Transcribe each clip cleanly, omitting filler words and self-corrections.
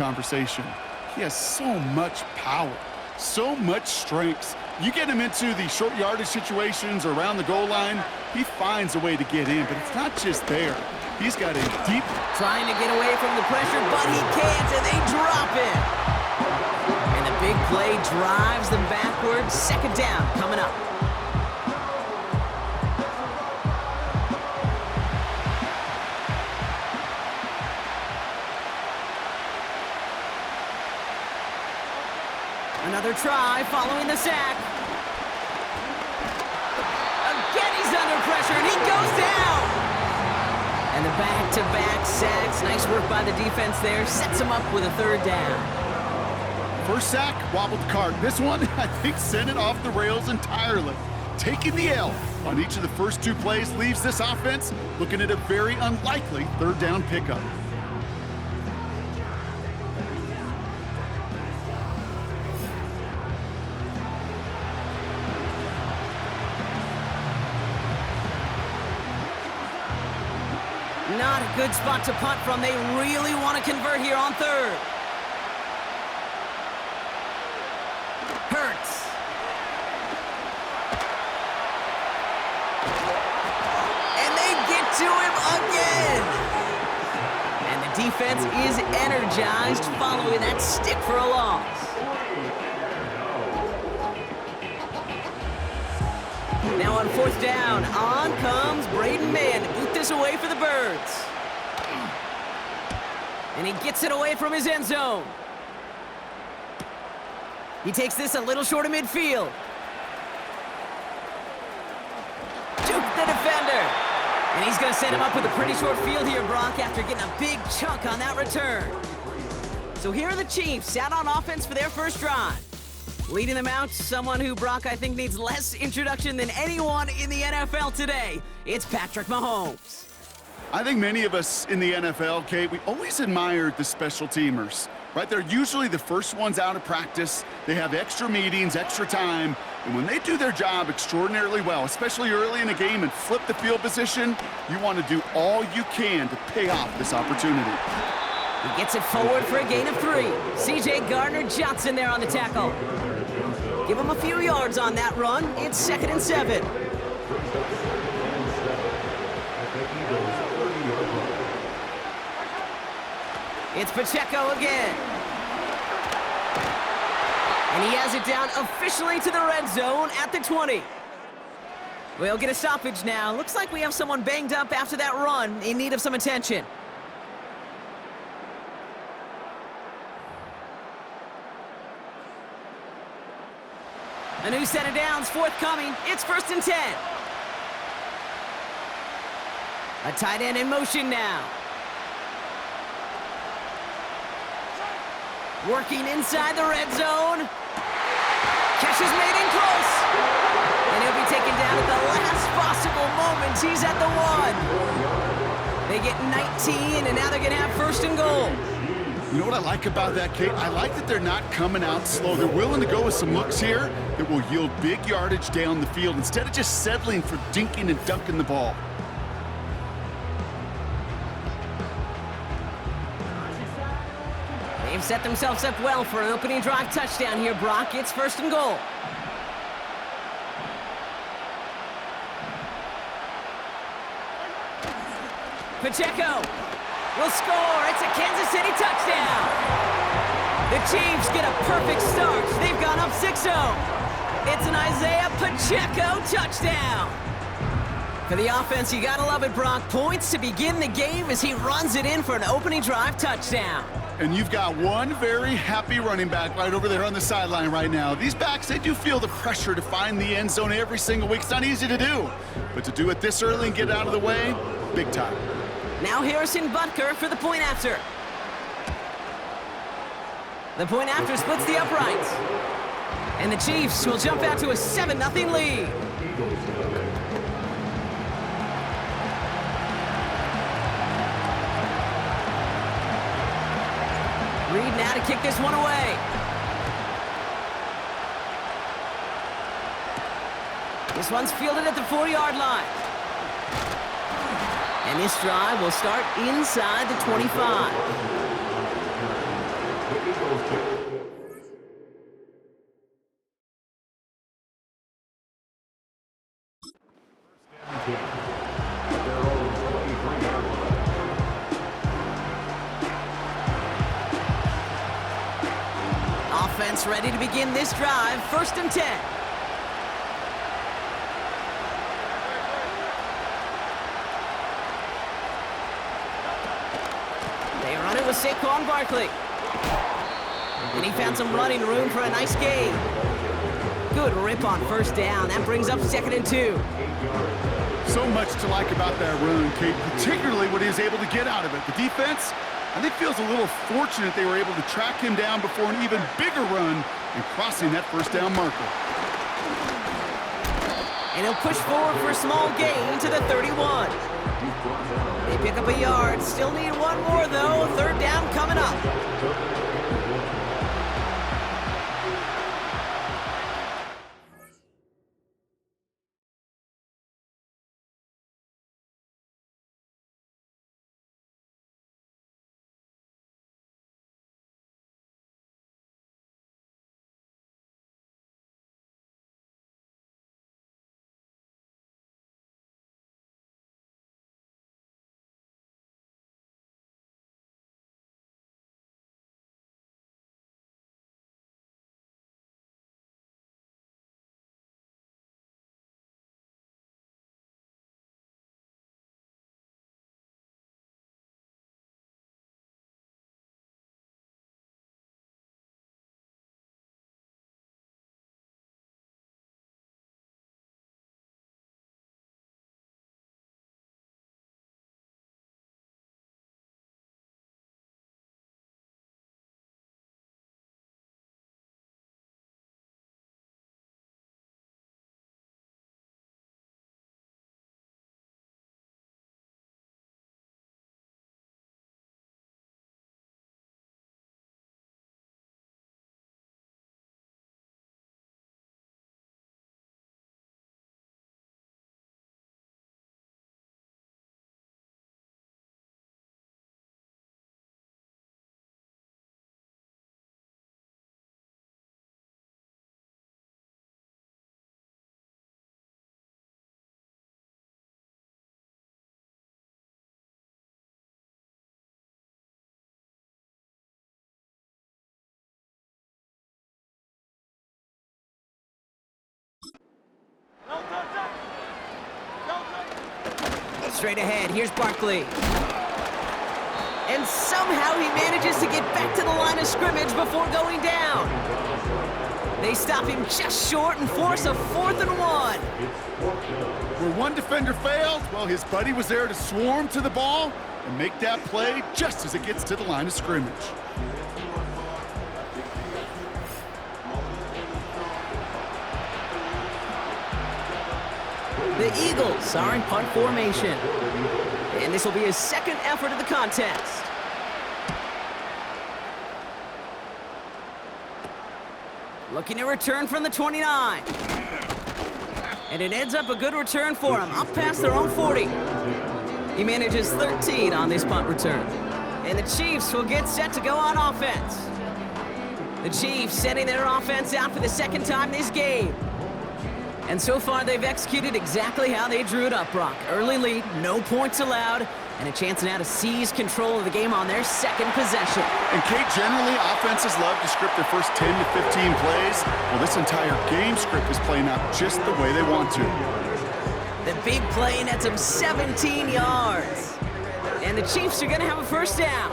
conversation. He has so much power, so much strength. You get him into the short yardage situations or around the goal line, he finds a way to get in, but it's not just there. He's got a deep... Trying to get away from the pressure, but he can't, and they drop it. And the big play drives them backwards. Second down coming up. Another try following the sack. Again, he's under pressure, and he goes down. And the back-to-back sacks. Nice work by the defense there. Sets him up with a third down. First sack, wobbled the cart. This one, I think, sent it off the rails entirely. Taking the L on each of the first two plays leaves this offense looking at a very unlikely third down pickup. Not a good spot to punt from. They really want to convert here on third. Hurts. And they get to him again. And the defense is energized following that stick for a loss. Now on fourth down, on comes Braden Mann to boot this away for the Birds. And he gets it away from his end zone. He takes this a little short of midfield. Juke the defender. And he's going to set him up with a pretty short field here, Brock, after getting a big chunk on that return. So here are the Chiefs out on offense for their first drive. Leading them out, someone who, Brock, I think needs less introduction than anyone in the NFL today. It's Patrick Mahomes. I think many of us in the NFL, Kate, we always admired the special teamers, right? They're usually the first ones out of practice. They have extra meetings, extra time, and when they do their job extraordinarily well, especially early in a game and flip the field position, you want to do all you can to pay off this opportunity. He gets it forward for a gain of 3. C.J. Gardner-Johnson there on the tackle. Give him a few yards on that run. It's 2nd and 7. It's Pacheco again. And he has it down officially to the red zone at the 20. We'll get a stoppage now. Looks like we have someone banged up after that run in need of some attention. A new set of downs forthcoming. It's 1st and 10. A tight end in motion now. Working inside the red zone. Catch is made in close. And he'll be taken down at the last possible moment. He's at the 1. They get 19, and now they're going to have 1st and goal. You know what I like about that, Kate? I like that they're not coming out slow. They're willing to go with some looks here that will yield big yardage down the field instead of just settling for dinking and dunking the ball. They've set themselves up well for an opening drive touchdown here, Brock. It's 1st and goal. Pacheco will score. It's a Kansas City touchdown. The Chiefs get a perfect start. They've gone up 6-0. It's an Isaiah Pacheco touchdown. For the offense, you gotta love it, Brock. Points to begin the game as he runs it in for an opening drive touchdown. And you've got one very happy running back right over there on the sideline right now. These backs, they do feel the pressure to find the end zone every single week. It's not easy to do, but to do it this early and get it out of the way, big time. Now Harrison Butker for the point after. The point after splits the uprights. And the Chiefs will jump out to a 7-0 lead. Reed now to kick this one away. This one's fielded at the 4-yard line. And this drive will start inside the 25. Offense ready to begin this drive. 1st and 10. They run it with Saquon Barkley. And he found some running room for a nice gain. Good rip on 1st down. That brings up 2nd and 2. So much to like about that run, Kate, particularly what he was able to get out of it. The defense, I think, feels a little fortunate they were able to track him down before an even bigger run and crossing that 1st down marker. And he'll push forward for a small gain to the 31. They pick up a yard. Still need one more, though. 3rd down coming up. Straight ahead, here's Barkley. And somehow he manages to get back to the line of scrimmage before going down. They stop him just short and force a 4th and 1. Where one defender failed, well, his buddy was there to swarm to the ball and make that play just as it gets to the line of scrimmage. The Eagles are in punt formation. And this will be his 2nd effort of the contest. Looking to return from the 29. And it ends up a good return for him, up past their own 40. He manages 13 on this punt return. And the Chiefs will get set to go on offense. The Chiefs setting their offense out for the 2nd time this game. And so far, they've executed exactly how they drew it up, Brock. Early lead, no points allowed, and a chance now to seize control of the game on their 2nd possession. And, Kate, generally, offenses love to script their first 10 to 15 plays. Well, this entire game script is playing out just the way they want to. The big play nets him 17 yards. And the Chiefs are going to have a 1st down.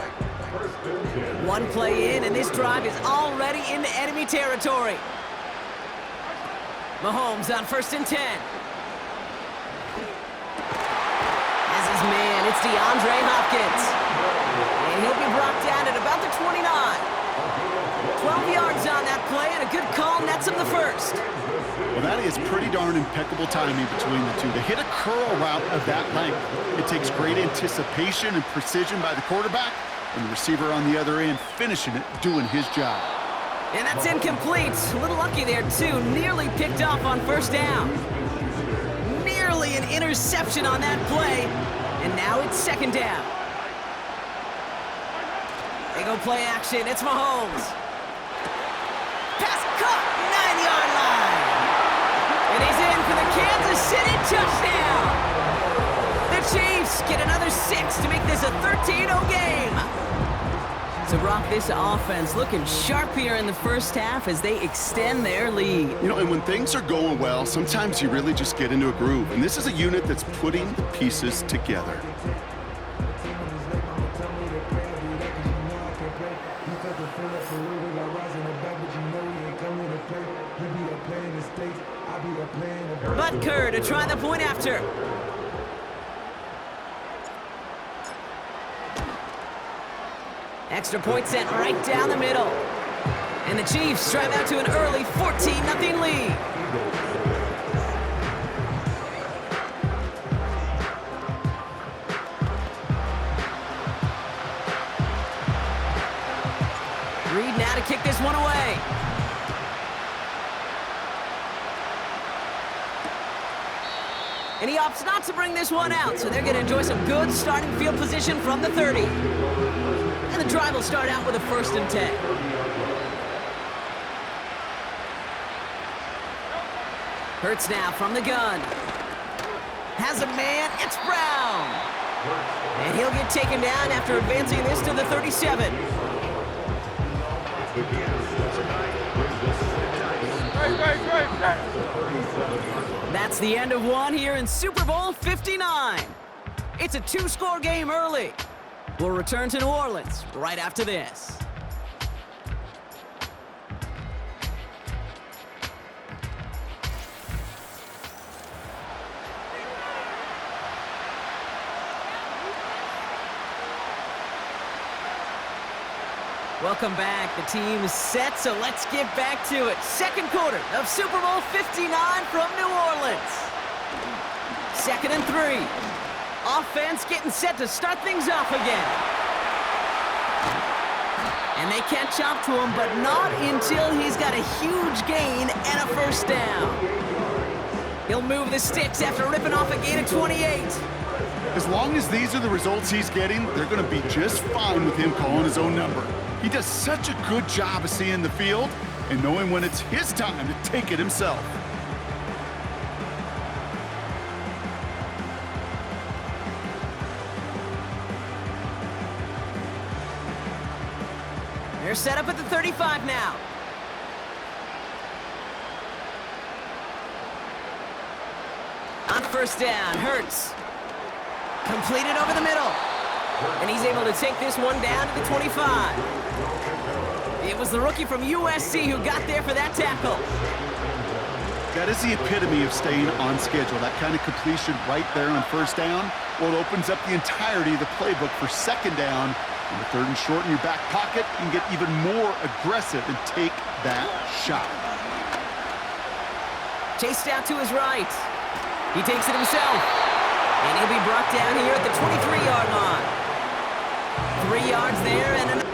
One play in, and this drive is already into enemy territory. Mahomes on 1st and 10. As his man, it's DeAndre Hopkins. And he'll be brought down at about the 29. 12 yards on that play, and a good call nets him the 1st. Well, that is pretty darn impeccable timing between the two. To hit a curl route of that length, it takes great anticipation and precision by the quarterback, and the receiver on the other end finishing it, doing his job. And that's incomplete. A little lucky there, too. Nearly picked off on 1st down. Nearly an interception on that play. And now it's 2nd down. They go play action. It's Mahomes. Pass caught. 9-yard line. And he's in for the Kansas City touchdown. The Chiefs get another 6 to make this a 13-0 game. So, Brock, this offense looking sharp here in the first half as they extend their lead. You know, and when things are going well, sometimes you really just get into a groove. And this is a unit that's putting the pieces together. Butker to try the point after. Extra point sent right down the middle. And the Chiefs drive out to an early 14-0 lead. Reed now to kick this one away. And he opts not to bring this one out, so they're going to enjoy some good starting field position from the 30. And the drive will start out with a 1st and 10. Hurts now from the gun. Has a man, it's Brown. And he'll get taken down after advancing this to the 37. That's the end of one here in Super Bowl 59. It's a 2-score game early. We'll return to New Orleans right after this. Welcome back. The team is set, so let's get back to it. Second quarter of Super Bowl 59 from New Orleans. 2nd and 3. Offense getting set to start things off again. And they can't chop to him, but not until he's got a huge gain and a 1st down. He'll move the sticks after ripping off a gain of 28. As long as these are the results he's getting, they're going to be just fine with him calling his own number. He does such a good job of seeing the field and knowing when it's his time to take it himself. They're set up at the 35 now. On 1st down, Hurts. Completed over the middle. And he's able to take this one down to the 25. It was the rookie from USC who got there for that tackle. That is the epitome of staying on schedule. That kind of completion right there on 1st down, well, it opens up the entirety of the playbook for 2nd down. And the 3rd and short in your back pocket, you can get even more aggressive and take that shot. Chased out to his right. He takes it himself. And he'll be brought down here at the 23-yard line. 3 yards there and an...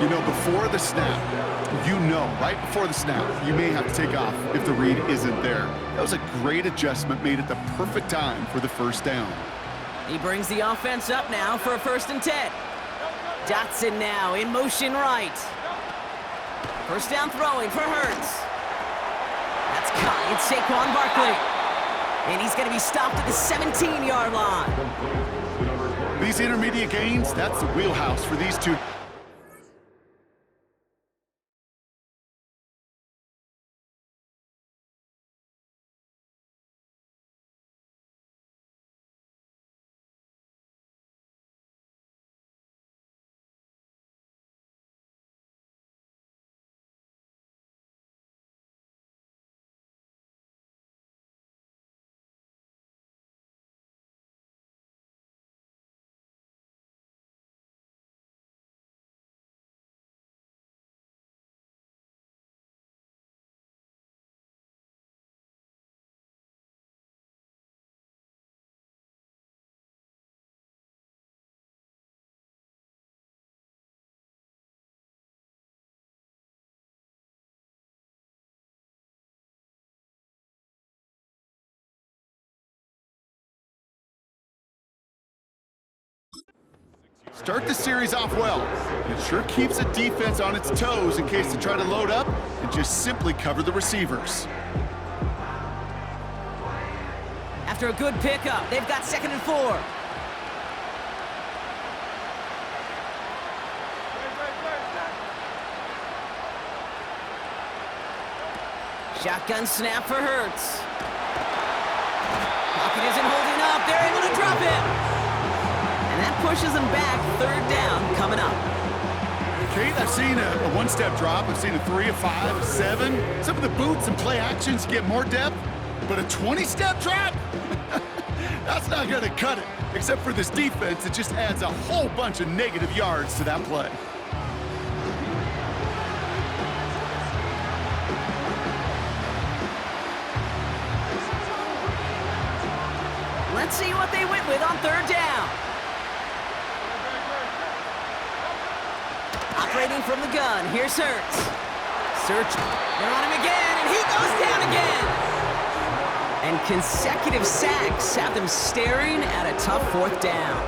You know, before the snap, right before the snap, you may have to take off if the read isn't there. That was a great adjustment, made at the perfect time for the 1st down. He brings the offense up now for a 1st and 10. Dotson now in motion right. 1st down throwing for Hurts. That's caught. It's Saquon Barkley. And he's going to be stopped at the 17-yard line. These intermediate gains, that's the wheelhouse for these two. Start the series off well. It sure keeps the defense on its toes in case they try to load up and just simply cover the receivers. After a good pickup, they've got 2nd and 4. Shotgun snap for Hurts. Pocket isn't holding up. They're able to drop it. And that pushes them back. 3rd down coming up. Kate, I've seen a one-step drop. I've seen a 3, a 5, a 7. Some of the boots and play actions get more depth, but a 20-step drop? That's not going to cut it. Except for this defense, it just adds a whole bunch of negative yards to that play. Let's see what they went with on 3rd down. Operating from the gun, here's Hurts. Search, they're on him again, and he goes down again. And consecutive sacks have them staring at a tough 4th down.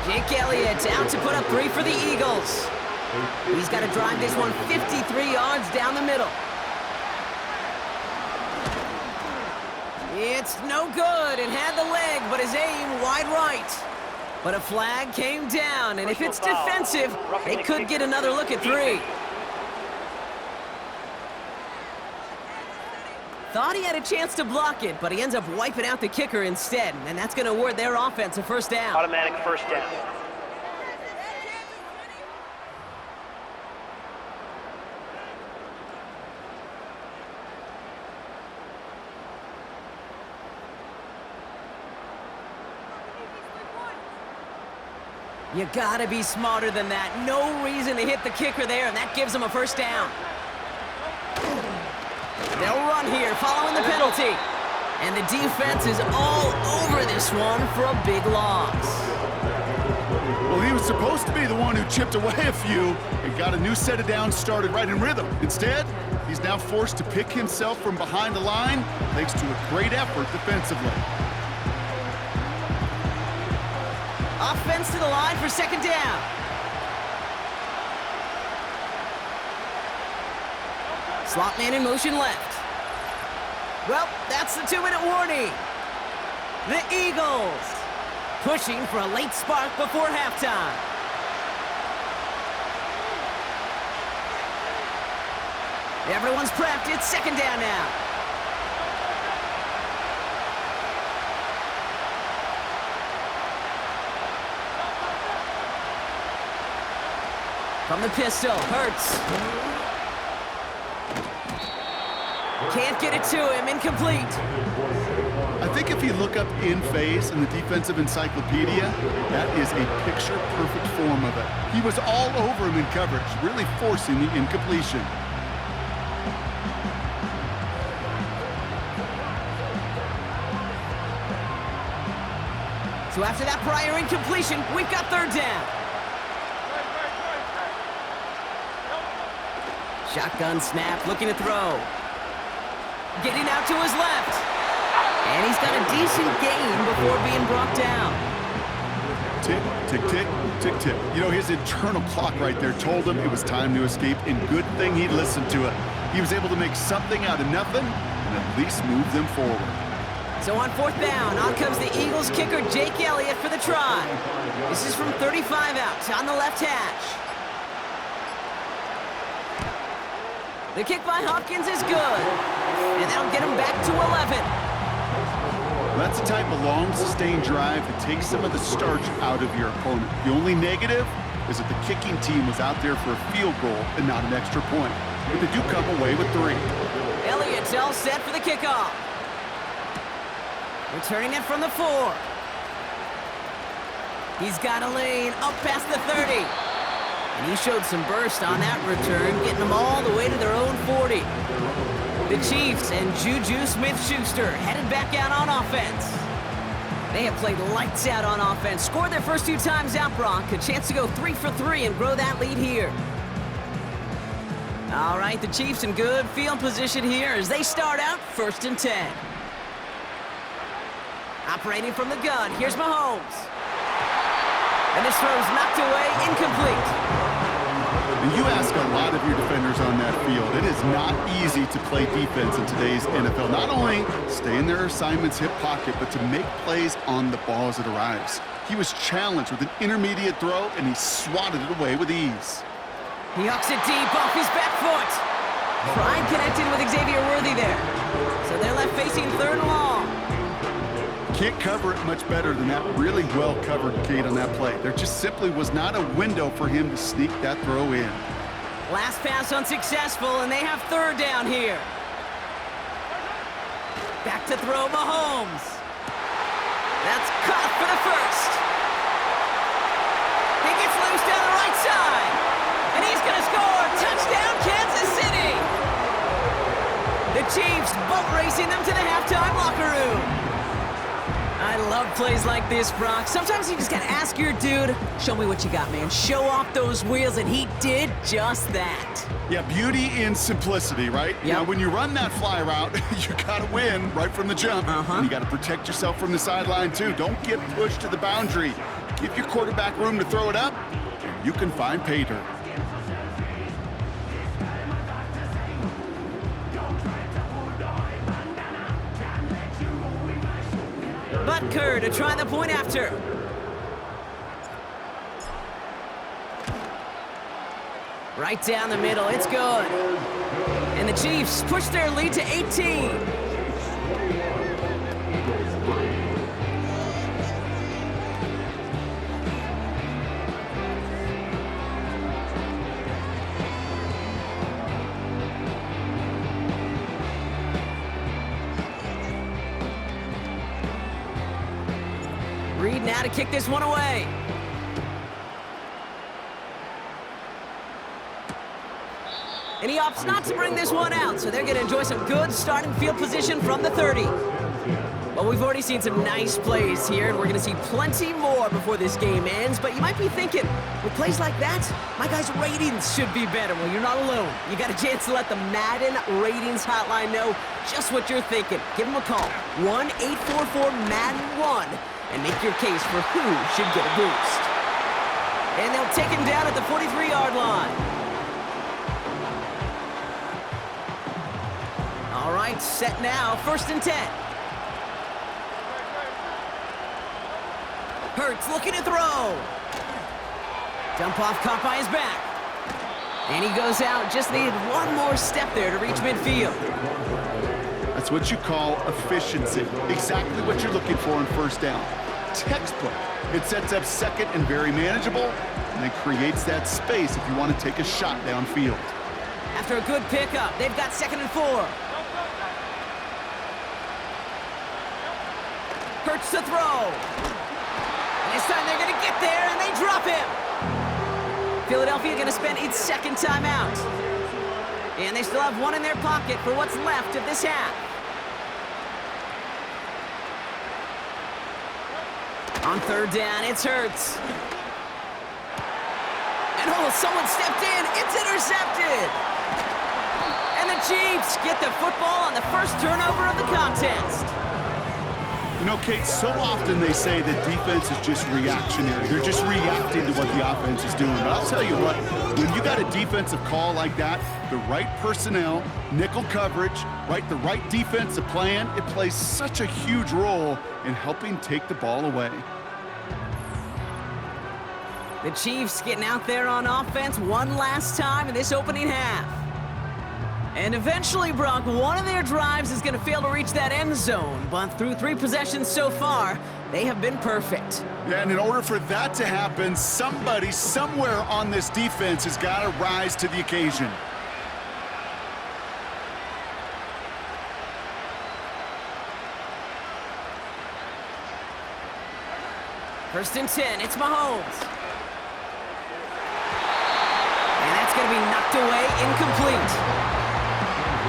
Jake Elliott out to put up 3 for the Eagles. He's got to drive this one 53 yards down the middle. It's no good. It had the leg, but his aim wide right. But a flag came down, and if it's defensive, they could get another look at 3. Thought he had a chance to block it, but he ends up wiping out the kicker instead, and that's going to award their offense a 1st down. Automatic 1st down. You gotta be smarter than that. No reason to hit the kicker there, and that gives them a 1st down. They'll run here, following the penalty. And the defense is all over this one for a big loss. Well, he was supposed to be the one who chipped away a few and got a new set of downs started right in rhythm. Instead, he's now forced to pick himself from behind the line thanks to a great effort defensively. Offense to the line for 2nd down. Slot man in motion left. Well, that's the 2-minute warning. The Eagles pushing for a late spark before halftime. Everyone's prepped. It's 2nd down now. From the pistol, Hurts. Can't get it to him, incomplete. I think if you look up in phase in the defensive encyclopedia, that is a picture-perfect form of it. He was all over him in coverage, really forcing the incompletion. So after that prior incompletion, we've got 3rd down. Shotgun snap, looking to throw. Getting out to his left. And he's got a decent gain before being brought down. Tick, tick, tick, tick, tick. You know, his internal clock right there told him it was time to escape, and good thing he listened to it. He was able to make something out of nothing and at least move them forward. So on 4th down, on comes the Eagles kicker, Jake Elliott, for the try. This is from 35 out on the left hash. The kick by Hopkins is good, and that'll get him back to 11. That's the type of long, sustained drive that takes some of the starch out of your opponent. The only negative is that the kicking team was out there for a field goal and not an extra point. But they do come away with 3. Elliott's all set for the kickoff. Returning it from the 4. He's got a lane up past the 30. And he showed some burst on that return, getting them all the way to their own 40. The Chiefs and Juju Smith-Schuster headed back out on offense. They have played lights out on offense, scored their first 2 times out, Brock. A chance to go 3 for 3 and grow that lead here. All right, the Chiefs in good field position here as they start out 1st and 10. Operating from the gun, here's Mahomes. And this throw's knocked away, incomplete. And you ask a lot of your defenders on that field. It is not easy to play defense in today's NFL. Not only stay in their assignment's hip pocket, but to make plays on the ball as it arrives. He was challenged with an intermediate throw, and he swatted it away with ease. He hooks it deep off his back foot. Pride connected with Xavier Worthy there. So they're left facing 3rd and long. Can't cover it much better than that. Really well covered, Kate, on that play. There just simply was not a window for him to sneak that throw in. Last pass unsuccessful, and they have 3rd down here. Back to throw Mahomes. That's caught for the 1st. He gets loose down the right side. And he's going to score. Touchdown, Kansas City. The Chiefs boat racing them to the halftime locker room. I love plays like this, Brock. Sometimes you just got to ask your dude, show me what you got, man. Show off those wheels, and he did just that. Yeah, beauty in simplicity, right? Yep. Now, when you run that fly route, you got to win right from the jump. And you got to protect yourself from the sideline, too. Don't get pushed to the boundary. Give your quarterback room to throw it up, and you can find pay dirt. Butker to try the point after. Right down the middle, it's good. And the Chiefs push their lead to 18. Reed now to kick this one away. And he opts not to bring this one out, so they're going to enjoy some good starting field position from the 30. Well, we've already seen some nice plays here, and we're going to see plenty more before this game ends. But you might be thinking, with plays like that, my guys' ratings should be better. Well, you're not alone. You got a chance to let the Madden ratings hotline know just what you're thinking. Give them a call, 1-844-MADDEN-1, and make your case for who should get a boost. And they'll take him down at the 43-yard line. All right, set now, 1st and 10. Hurts looking to throw. Dump off caught by his back. And he goes out, just needed one more step there to reach midfield. That's what you call efficiency. Exactly what you're looking for in 1st down. Textbook. It sets up 2nd and very manageable, and it creates that space if you want to take a shot downfield. After a good pickup, they've got 2nd and 4. Hurts to throw. And this time they're going to get there, and they drop him. Philadelphia going to spend its 2nd timeout. And they still have one in their pocket for what's left of this half. On 3rd down, it's Hurts. And someone stepped in. It's intercepted. And the Chiefs get the football on the 1st turnover of the contest. You know, Kate, so often they say that defense is just reactionary. They're just reacting to what the offense is doing. But I'll tell you what, when you got a defensive call like that, the right personnel, nickel coverage, the right defensive plan, it plays such a huge role in helping take the ball away. The Chiefs getting out there on offense one last time in this opening half. And eventually, Brock, one of their drives is going to fail to reach that end zone. But through 3 possessions so far, they have been perfect. Yeah, and in order for that to happen, somebody somewhere on this defense has got to rise to the occasion. First and 10, it's Mahomes. And that's going to be knocked away, incomplete.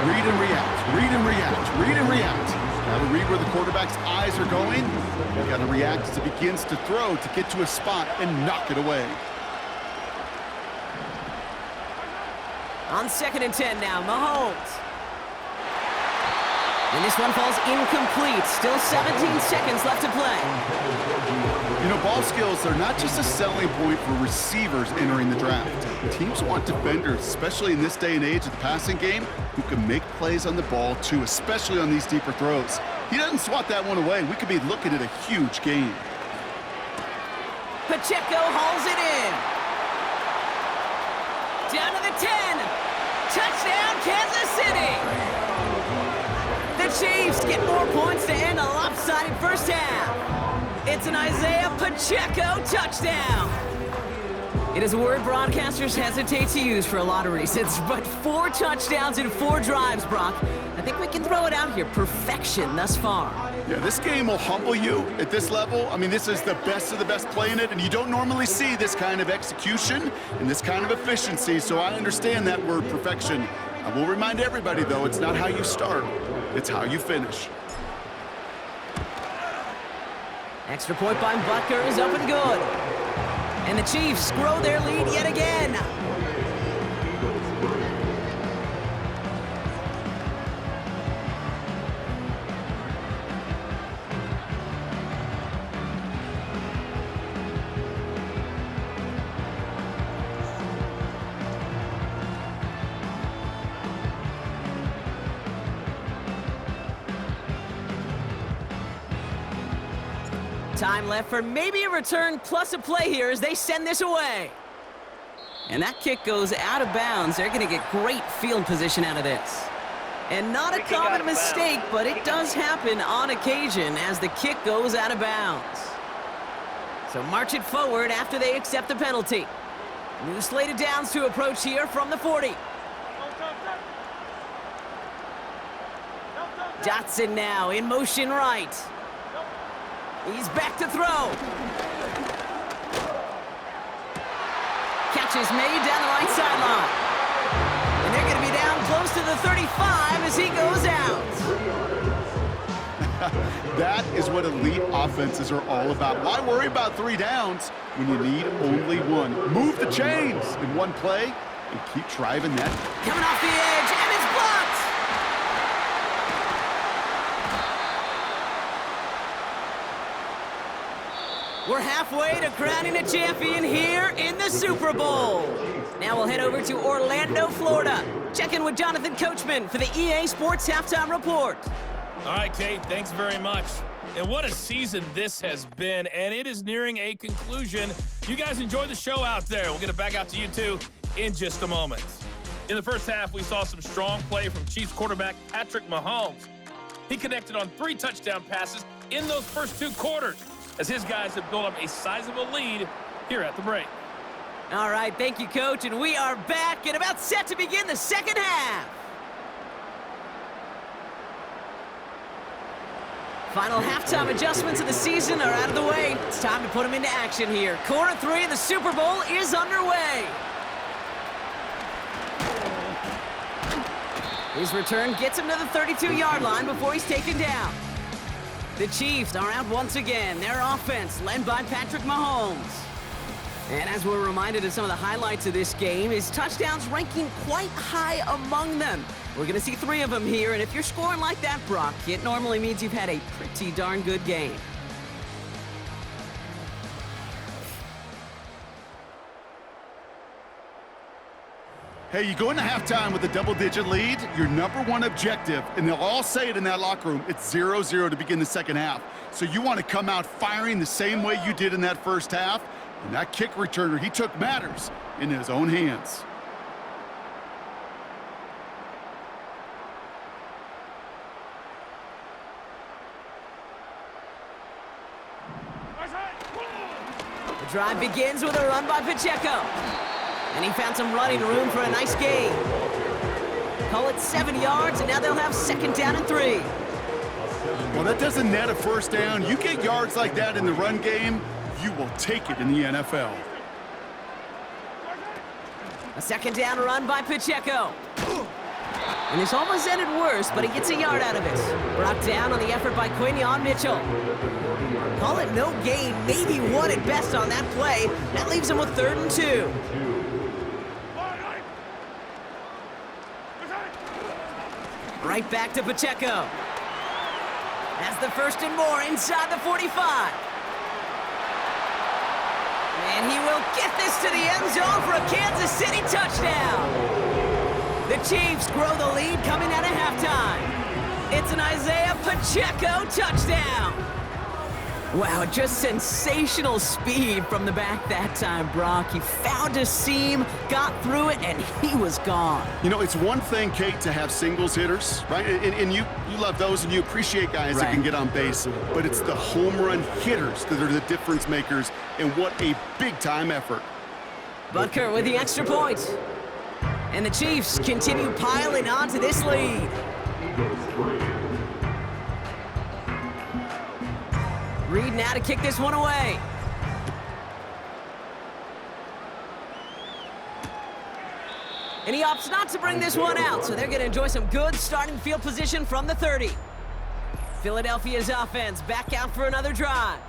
Read and react, read and react, read and react. Got to read where the quarterback's eyes are going. You got to react as it begins to throw to get to a spot and knock it away. On 2nd and 10 now, Mahomes. And this one falls incomplete. Still 17 seconds left to play. You know, ball skills are not just a selling point for receivers entering the draft. Teams want defenders, especially in this day and age of the passing game, who can make plays on the ball too, especially on these deeper throws. He doesn't swat that one away. We could be looking at a huge game. Pacheco hauls it in. Down to the 10. Touchdown, Kansas City. The Chiefs get more points to end a lopsided first half. It's an Isaiah Pacheco touchdown. It is a word broadcasters hesitate to use for a lot of reasons, but 4 touchdowns in 4 drives, Brock. I think we can throw it out here. Perfection thus far. Yeah, this game will humble you at this level. I mean, this is the best of the best playing it, and you don't normally see this kind of execution and this kind of efficiency, so I understand that word perfection. I will remind everybody, though, it's not how you start, it's how you finish. Extra point by Butker is up and good. And the Chiefs grow their lead yet again. Time left for maybe a return plus a play here as they send this away. And that kick goes out of bounds. They're going to get great field position out of this. And not a common mistake, but it does happen on occasion as the kick goes out of bounds. So march it forward after they accept the penalty. New slate of downs to approach here from the 40. Dotson now in motion right. He's back to throw. Catch is made down the right sideline. And they're going to be down close to the 35 as he goes out. That is what elite offenses are all about. Why worry about 3 downs when you need only 1? Move the chains in one play and keep driving that. Coming off the edge, and it's blocked. We're halfway to crowning a champion here in the Super Bowl. Now we'll head over to Orlando, Florida. Check in with Jonathan Coachman for the EA Sports Halftime Report. All right, Kate, thanks very much. And what a season this has been, and it is nearing a conclusion. You guys enjoy the show out there. We'll get it back out to you, too, in just a moment. In the first half, we saw some strong play from Chiefs quarterback Patrick Mahomes. He connected on 3 touchdown passes in those first 2 quarters, as his guys have built up a sizable lead here at the break. All right, thank you, Coach, and we are back and about set to begin the second half. Final halftime adjustments of the season are out of the way. It's time to put them into action here. Quarter 3 of the Super Bowl is underway. His return gets him to the 32-yard line before he's taken down. The Chiefs are out once again. Their offense led by Patrick Mahomes. And as we're reminded of some of the highlights of this game, his touchdowns ranking quite high among them. We're going to see 3 of them here, and if you're scoring like that, Brock, it normally means you've had a pretty darn good game. Hey, you go into halftime with a double-digit lead, your number 1 objective, and they'll all say it in that locker room, it's 0-0 to begin the second half. So you want to come out firing the same way you did in that first half, and that kick returner, he took matters in his own hands. The drive begins with a run by Pacheco. And he found some running room for a nice gain. Call it 7 yards, and now they'll have 2nd down and 3. Well, that doesn't net a first down. You get yards like that in the run game, you will take it in the NFL. A 2nd down run by Pacheco. And this almost ended worse, but he gets a yard out of it. Brought down on the effort by Quinion Mitchell. Call it no gain, maybe 1 at best on that play. That leaves him with 3rd and 2. Right back to Pacheco. That's the first and more inside the 45. And he will get this to the end zone for a Kansas City touchdown. The Chiefs grow the lead coming out of halftime. It's an Isaiah Pacheco touchdown. Wow, just sensational speed from the back that time, Brock. He found a seam, got through it, and he was gone. You know, it's one thing, Kate, to have singles hitters, right? And you love those and you appreciate guys that can get on base. But it's the home run hitters that are the difference makers, and what a big-time effort. Butker with the extra point. And the Chiefs continue piling onto this lead. Reed now to kick this one away. And he opts not to bring this one out, so they're going to enjoy some good starting field position from the 30. Philadelphia's offense back out for another drive.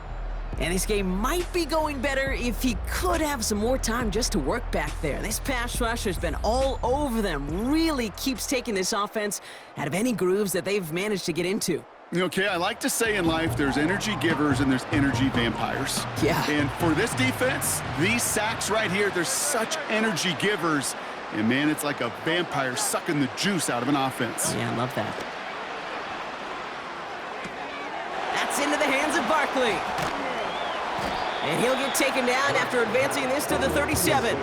And this game might be going better if he could have some more time just to work back there. This pass rush has been all over them. Really keeps taking this offense out of any grooves that they've managed to get into. Okay, I like to say in life there's energy givers and there's energy vampires. Yeah. And for this defense, these sacks right here, they're such energy givers. And man, it's like a vampire sucking the juice out of an offense. Yeah, I love that. That's into the hands of Barkley. And he'll get taken down after advancing this to the 37.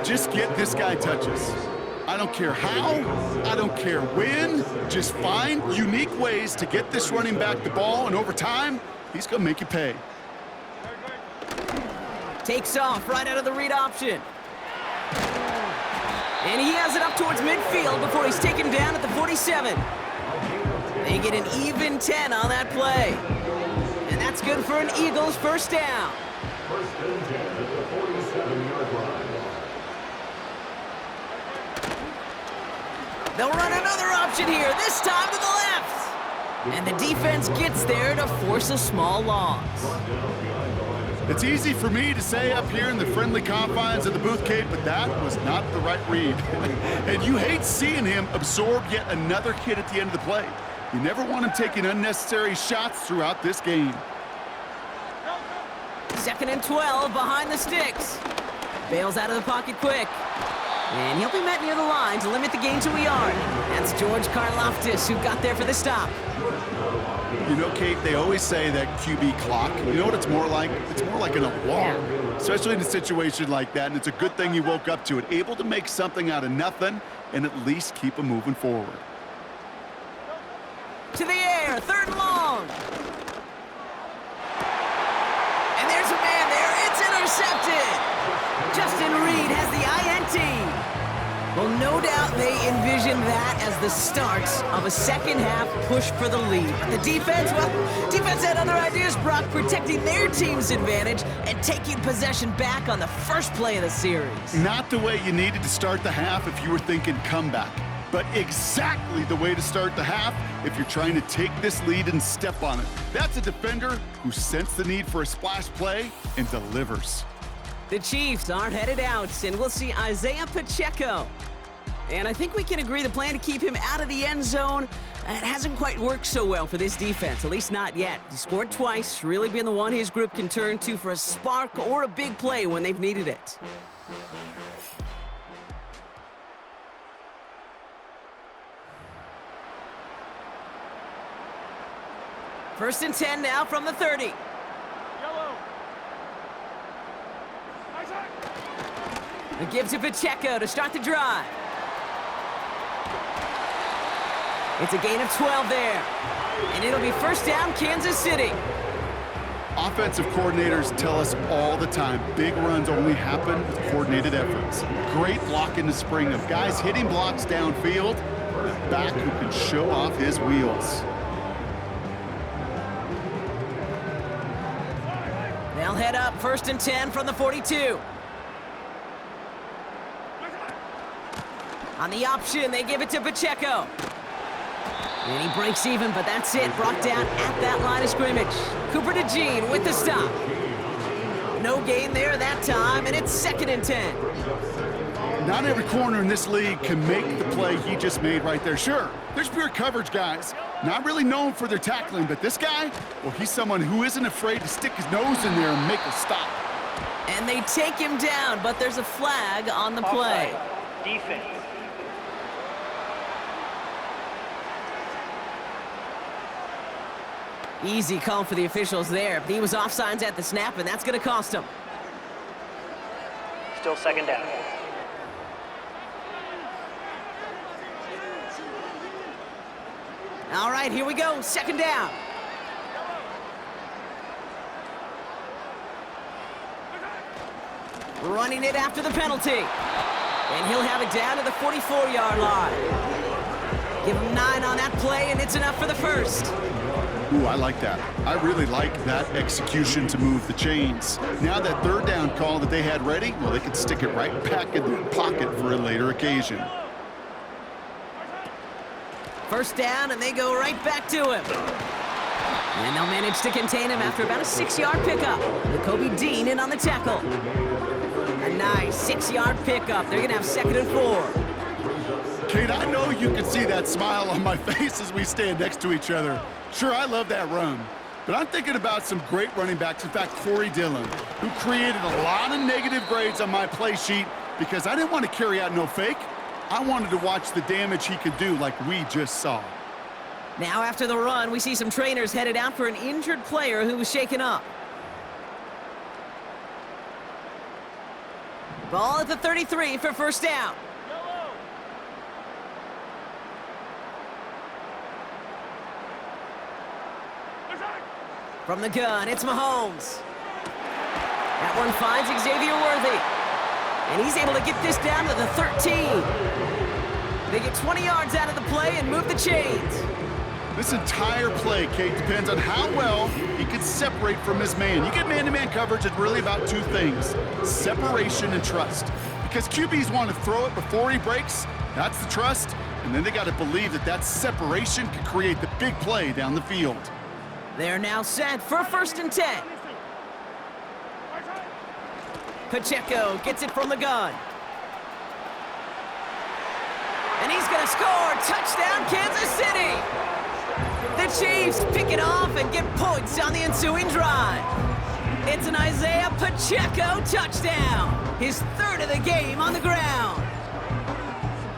Just get this guy touches. I don't care how, I don't care when, just find unique ways to get this running back the ball, and over time, he's gonna make you pay. Takes off right out of the read option. And he has it up towards midfield before he's taken down at the 47. They get an even 10 on that play. And that's good for an Eagles first down. First and 10 at the 47-yard line. They'll run another option here, this time to the left. And the defense gets there to force a small loss. It's easy for me to say up here in the friendly confines of the booth, Kate, but that was not the right read. And you hate seeing him absorb yet another hit at the end of the play. You never want him taking unnecessary shots throughout this game. 2nd and 12 behind the sticks. Bails out of the pocket quick. And he'll be met near the line to limit the gain to a yard. That's George Karlaftis who got there for the stop. You know, Kate, they always say that QB clock. You know what it's more like? It's more like an alarm, especially in a situation like that. And it's a good thing he woke up to it, able to make something out of nothing and at least keep him moving forward. To the air, 3rd and long. And there's a man there. It's intercepted. Justin Reed has the INT. Well, no doubt they envision that as the start of a second-half push for the lead. But the defense, well, defense had other ideas, Brock, protecting their team's advantage and taking possession back on the first play of the series. Not the way you needed to start the half if you were thinking comeback, but exactly the way to start the half if you're trying to take this lead and step on it. That's a defender who sensed the need for a splash play and delivers. The Chiefs aren't headed out, and we'll see Isaiah Pacheco. And I think we can agree the plan to keep him out of the end zone, it hasn't quite worked so well for this defense, at least not yet. He scored twice, really being the one his group can turn to for a spark or a big play when they've needed it. First and 10 now from the 30. The give to Pacheco to start the drive. It's a gain of 12 there. And it'll be first down, Kansas City. Offensive coordinators tell us all the time, big runs only happen with coordinated efforts. Great block in the spring of guys hitting blocks downfield, and a back who can show off his wheels. They'll head up first and 10 from the 42. On the option, they give it to Pacheco. And he breaks even, but that's it. Brought down at that line of scrimmage. Cooper DeJean with the stop. No gain there that time, and it's 2nd and 10. Not every corner in this league can make the play he just made right there. Sure, there's pure coverage guys, not really known for their tackling, but this guy, well, he's someone who isn't afraid to stick his nose in there and make a stop. And they take him down, but there's a flag on the play. Defense. Easy call for the officials there. He was offsides at the snap, and that's going to cost him. Still second down. All right, here we go. Second down. Running it after the penalty. And he'll have it down to the 44-yard line. Give him 9 on that play, and it's enough for the first. Ooh, I like that. I really like that execution to move the chains. Now that third down call that they had ready, well, they could stick it right back in their pocket for a later occasion. First down, and they go right back to him. And they'll manage to contain him after about a 6-yard pickup. With Kobe Dean in on the tackle. A nice 6-yard pickup. They're going to have 2nd and 4. Kate, I know you can see that smile on my face as we stand next to each other. Sure, I love that run, but I'm thinking about some great running backs. In fact, Corey Dillon, who created a lot of negative grades on my play sheet because I didn't want to carry out no fake. I wanted to watch the damage he could do like we just saw. Now after the run, we see some trainers headed out for an injured player who was shaken up. Ball at the 33 for first down. From the gun, it's Mahomes. That one finds Xavier Worthy. And he's able to get this down to the 13. They get 20 yards out of the play and move the chains. This entire play, Kate, depends on how well he can separate from his man. You get man-to-man coverage, it's really about 2 things, separation and trust. Because QBs want to throw it before he breaks, that's the trust, and then they got to believe that that separation can create the big play down the field. They're now set for 1st and 10. Pacheco gets it from the gun. And he's going to score. Touchdown, Kansas City. The Chiefs pick it off and get points on the ensuing drive. It's an Isaiah Pacheco touchdown. His 3rd of the game on the ground.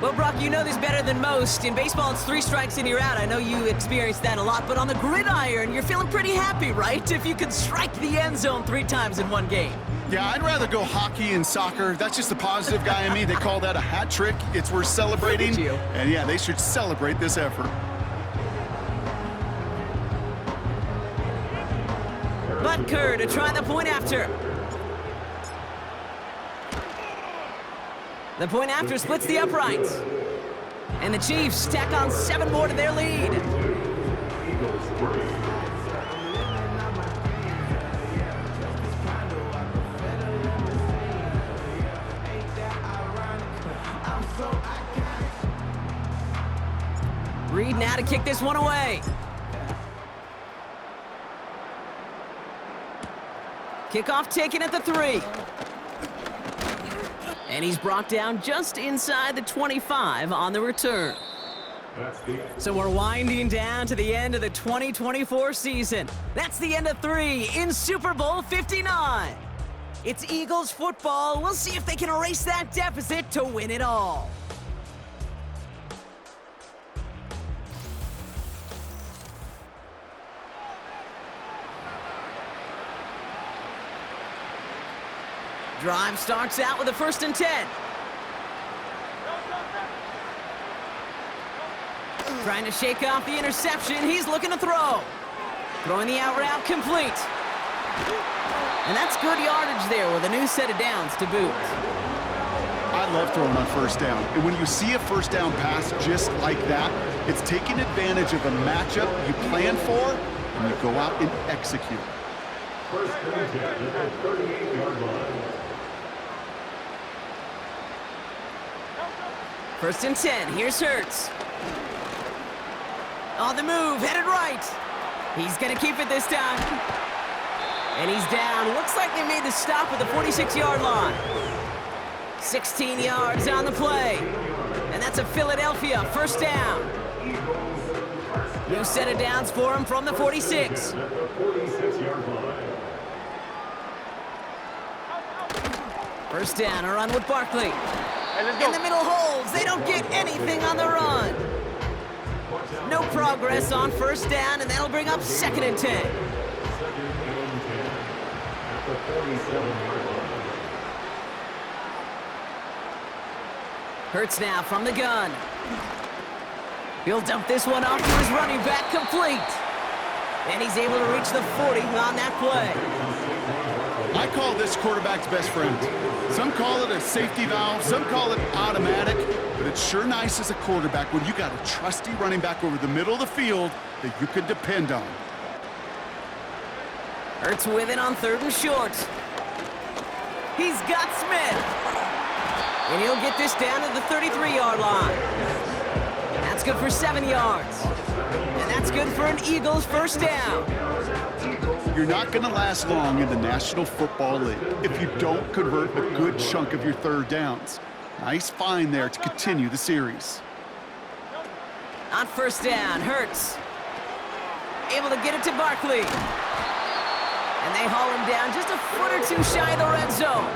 Well, Brock, you know this better than most. In baseball, it's 3 strikes and you're out. I know you experienced that a lot, but on the gridiron, you're feeling pretty happy, right? If you could strike the end zone 3 times in one game. Yeah, I'd rather go hockey and soccer. That's just the positive guy in me. They call that a hat trick. It's worth celebrating. Look at you. And yeah, they should celebrate this effort. Butker to try the point after. The point after splits the uprights. And the Chiefs tack on 7 more to their lead. Reed now to kick this one away. Kickoff taken at the 3. And he's brought down just inside the 25 on the return. So we're winding down to the end of the 2024 season. That's the end of 3 in Super Bowl 59. It's Eagles football. We'll see if they can erase that deficit to win it all. Drive starts out with a 1st and 10. Trying to shake off the interception. He's looking to throw. Throwing the out route complete. And that's good yardage there with a new set of downs to boot. I love throwing on 1st down. And when you see a 1st down pass just like that, it's taking advantage of a matchup you plan for, and you go out and execute. 1st and 10 at the 38-yard line. 1st and 10. Here's Hurts. On the move, headed right. He's going to keep it this time. And he's down. Looks like they made the stop at the 46-yard line. 16 yards on the play. And that's a Philadelphia first down. New set of downs for him from the 46. First down, a run with Barkley. In the middle holes, they don't get anything on the run. No progress on first down, and that'll bring up 2nd and 10. Hurts now from the gun. He'll dump this one off to his running back, complete. And he's able to reach the 40 on that play. I call this quarterback's best friend. Some call it a safety valve, some call it automatic, but it's sure nice as a quarterback when you got a trusty running back over the middle of the field that you can depend on. Hurts with it on 3rd and short. He's got Smith. And he'll get this down to the 33-yard line. That's good for 7 yards. And that's good for an Eagles first down. You're not going to last long in the National Football League if you don't convert a good chunk of your 3rd downs. Nice find there to continue the series. On first down, Hurts. Able to get it to Barkley. And they haul him down just a foot or two shy of the red zone.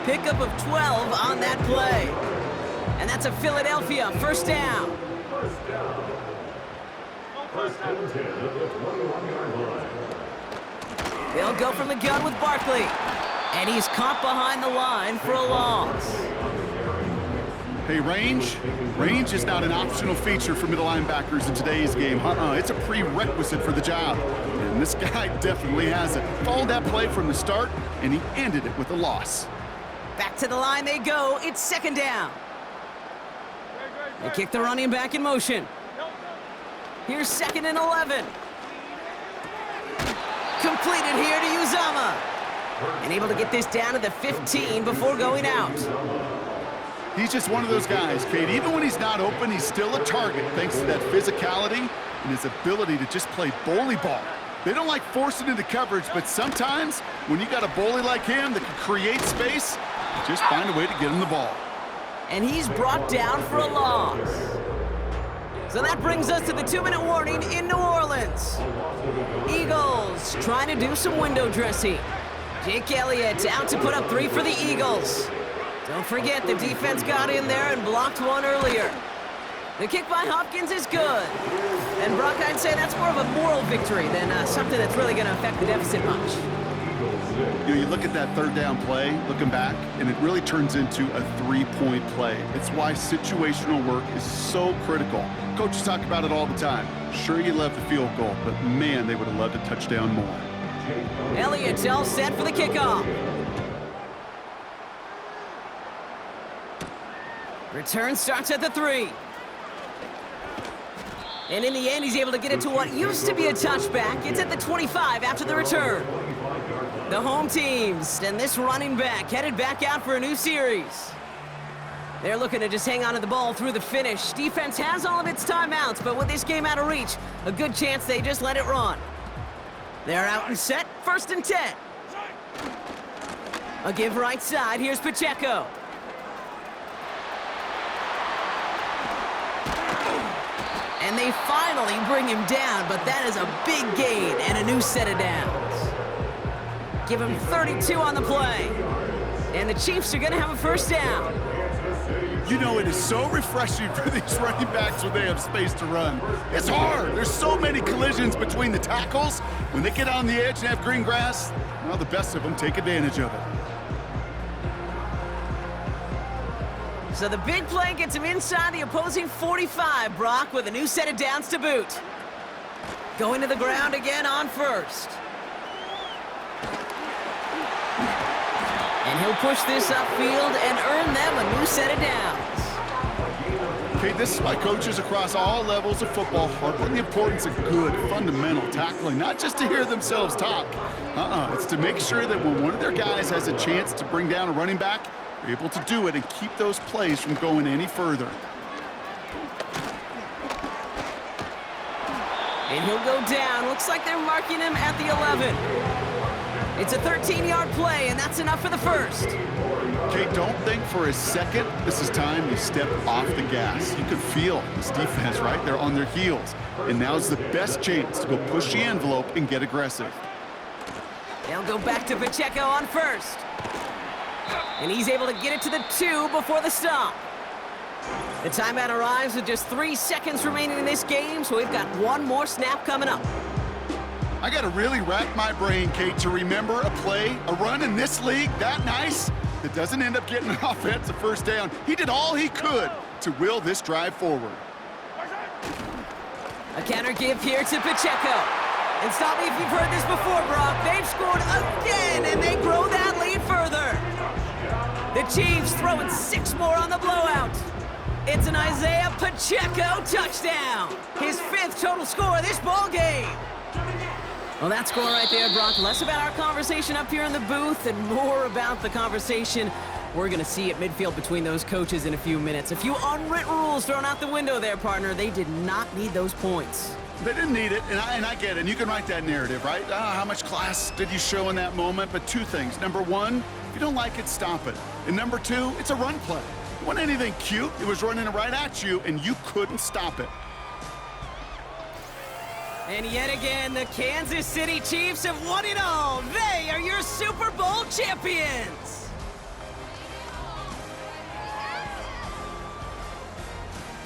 Pickup of 12 on that play. And that's a Philadelphia first down. They'll go from the gun with Barkley. And he's caught behind the line for a loss. Hey, range is not an optional feature for middle linebackers in today's game. It's a prerequisite for the job. And this guy definitely has it. Followed that play from the start, and he ended it with a loss. Back to the line they go. It's 2nd down. They kick the running back in motion. Here's 2nd and 11. Completed here to Uzama. And able to get this down to the 15 before going out. He's just one of those guys, Kate. Even when he's not open, he's still a target thanks to that physicality and his ability to just play bully ball. They don't like forcing into coverage, but sometimes when you got a bully like him that can create space, just find a way to get him the ball. And he's brought down for a loss. So that brings us to the 2-minute warning in New Orleans. Eagles trying to do some window dressing. Jake Elliott out to put up 3 for the Eagles. Don't forget, the defense got in there and blocked one earlier. The kick by Hopkins is good. And Brock, I'd say that's more of a moral victory than something that's really going to affect the deficit much. You look at that 3rd down play, looking back, and it really turns into a 3-point play. It's why situational work is so critical. Coaches talk about it all the time. Sure, you love the field goal, but man, they would have loved a touchdown more. Elliott's all set for the kickoff. Return starts at the 3. And in the end, he's able to get it to what used to be a touchback. It's at the 25 after the return. The home teams and this running back headed back out for a new series. They're looking to just hang on to the ball through the finish. Defense has all of its timeouts, but with this game out of reach, a good chance they just let it run. They're out and set, 1st and 10. A give right side, here's Pacheco. And they finally bring him down, but that is a big gain and a new set of downs. Give him 32 on the play. And the Chiefs are going to have a first down. You know, it is so refreshing for these running backs when they have space to run. It's hard. There's so many collisions between the tackles. When they get on the edge and have green grass, well, the best of them take advantage of it. So the big play gets him inside the opposing 45, Brock, with a new set of downs to boot. Going to the ground again on first. And he'll push this upfield and earn them a new set of downs. Okay, this is why coaches across all levels of football harp on the importance of good, fundamental tackling, not just to hear themselves talk. It's to make sure that when one of their guys has a chance to bring down a running back, they're able to do it and keep those plays from going any further. And he'll go down. Looks like they're marking him at the 11. It's a 13-yard play, and that's enough for the first. Kate, don't think for a second this is time you step off the gas. You could feel this defense, right? They're on their heels. And now's the best chance to go push the envelope and get aggressive. They'll go back to Pacheco on first. And he's able to get it to the 2 before the stop. The timeout arrives with just 3 seconds remaining in this game, so we've got one more snap coming up. I got to really rack my brain, Kate, to remember a play, a run in this league that nice that doesn't end up getting an offensive first down. He did all he could to will this drive forward. A counter give here to Pacheco. And stop me if you've heard this before, Brock. They've scored again, and they grow that lead further. The Chiefs throwing 6 more on the blowout. It's an Isaiah Pacheco touchdown. His 5th total score of this ball game. Well, that score right there, Brock, less about our conversation up here in the booth and more about the conversation we're going to see at midfield between those coaches in a few minutes. A few unwritten rules thrown out the window there, partner. They did not need those points. They didn't need it, and I get it. And you can write that narrative, right? How much class did you show in that moment? But 2 things. Number 1, if you don't like it, stop it. And number 2, it's a run play. It wasn't anything cute. It was running right at you, and you couldn't stop it. And yet again, the Kansas City Chiefs have won it all. They are your Super Bowl champions.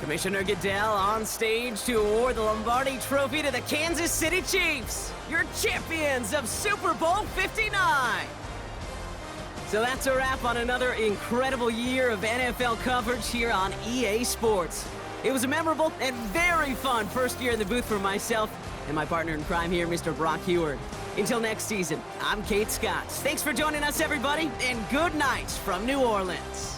Commissioner Goodell on stage to award the Lombardi Trophy to the Kansas City Chiefs, your champions of Super Bowl 59. So that's a wrap on another incredible year of NFL coverage here on EA Sports. It was a memorable and very fun first year in the booth for myself and my partner in crime here, Mr. Brock Heward. Until next season, I'm Kate Scott. Thanks for joining us, everybody, and good night from New Orleans.